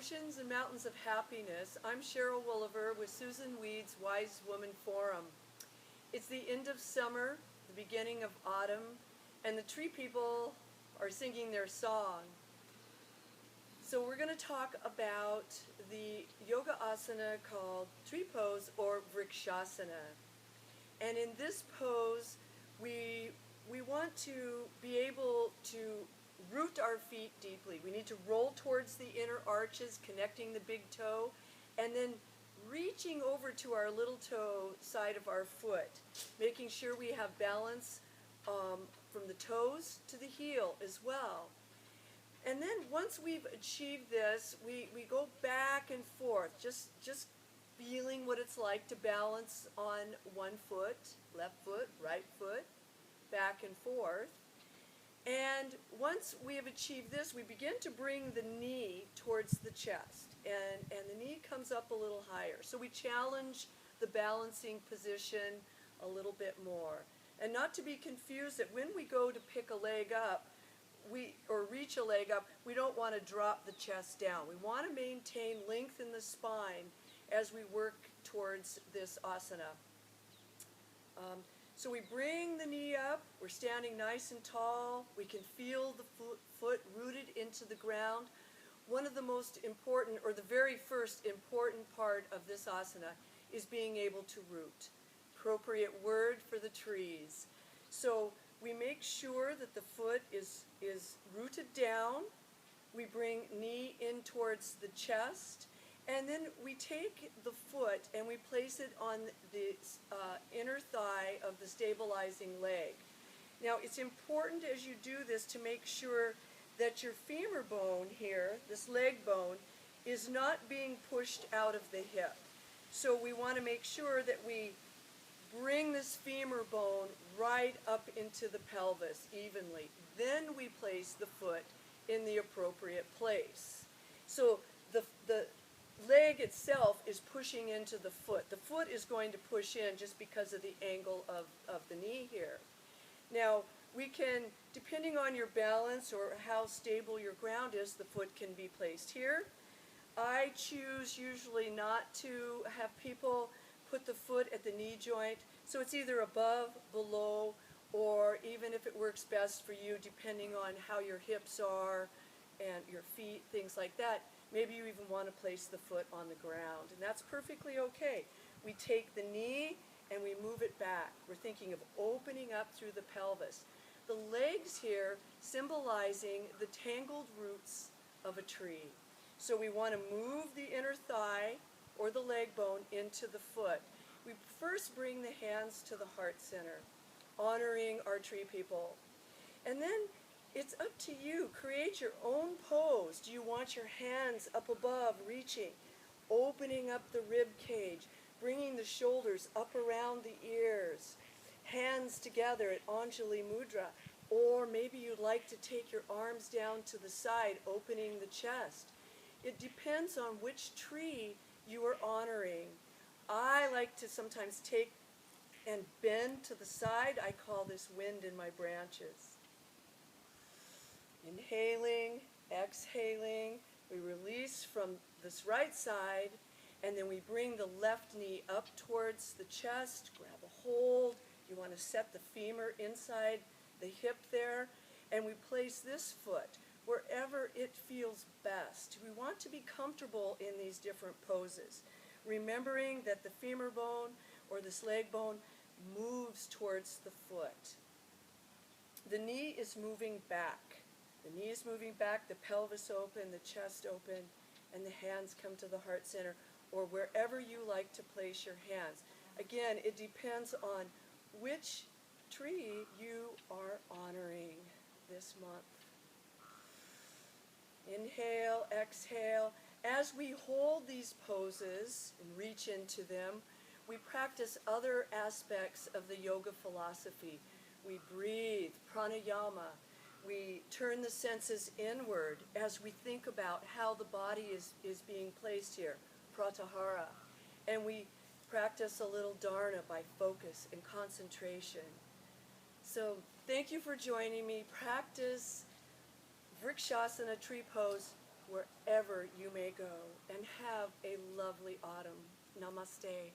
Oceans and Mountains of Happiness. I'm Sheryl Wolover with Susan Weed's Wise Woman Forum. It's the end of summer, the beginning of autumn, and the tree people are singing their song. So we're going to talk about the yoga asana called tree pose or vrikshasana. And in this pose, we want to be able to root our feet deeply. We need to roll towards the inner arches, connecting the big toe, and then reaching over to our little toe side of our foot, making sure we have balance from the toes to the heel as well. And then once we've achieved this, we go back and forth, just feeling what it's like to balance on one foot, left foot, right foot, back and forth. And once we have achieved this, we begin to bring the knee towards the chest, and the knee comes up a little higher. So we challenge the balancing position a little bit more. And not to be confused that when we go to pick a leg up, or reach a leg up, we don't want to drop the chest down. We want to maintain length in the spine as we work towards this asana. So we bring the knee up, we're standing nice and tall, we can feel the foot rooted into the ground. One of the most important, or the very first important part of this asana is being able to root. Appropriate word for the trees. So we make sure that the foot is rooted down, we bring knee in towards the chest, and then we take the foot and we place it on the inner thigh of the stabilizing leg. Now it's important as you do this to make sure that your femur bone here, this leg bone, is not being pushed out of the hip. So we want to make sure that we bring this femur bone right up into the pelvis evenly. Then we place the foot in the appropriate place. So the leg itself is pushing into the foot. The foot is going to push in just because of the angle of the knee here. Now, we can, depending on your balance or how stable your ground is, the foot can be placed here. I choose usually not to have people put the foot at the knee joint, so it's either above, below, or even if it works best for you, depending on how your hips are and your feet, things like that, maybe you even want to place the foot on the ground, and that's perfectly okay. We take the knee and we move it back. We're thinking of opening up through the pelvis. The legs here symbolizing the tangled roots of a tree. So we want to move the inner thigh or the leg bone into the foot. We first bring the hands to the heart center, honoring our tree people. And then it's up to you. Create your own pose. Do you want your hands up above, reaching, opening up the rib cage, bringing the shoulders up around the ears, hands together at Anjali Mudra, or maybe you'd like to take your arms down to the side, opening the chest. It depends on which tree you are honoring. I like to sometimes take and bend to the side. I call this wind in my branches. Inhaling, exhaling, we release from this right side, and then we bring the left knee up towards the chest, grab a hold. You want to set the femur inside the hip there, and we place this foot wherever it feels best. We want to be comfortable in these different poses, remembering that the femur bone or this leg bone moves towards the foot. The knee is moving back. The knee is moving back, the pelvis open, the chest open, and the hands come to the heart center, or wherever you like to place your hands. Again, it depends on which tree you are honoring this month. Inhale, exhale. As we hold these poses and reach into them, we practice other aspects of the yoga philosophy. We breathe, pranayama. We turn the senses inward as we think about how the body is being placed here, pratyahara. And we practice a little dharana by focus and concentration. So thank you for joining me. Practice vrikshasana tree pose wherever you may go, and have a lovely autumn. Namaste.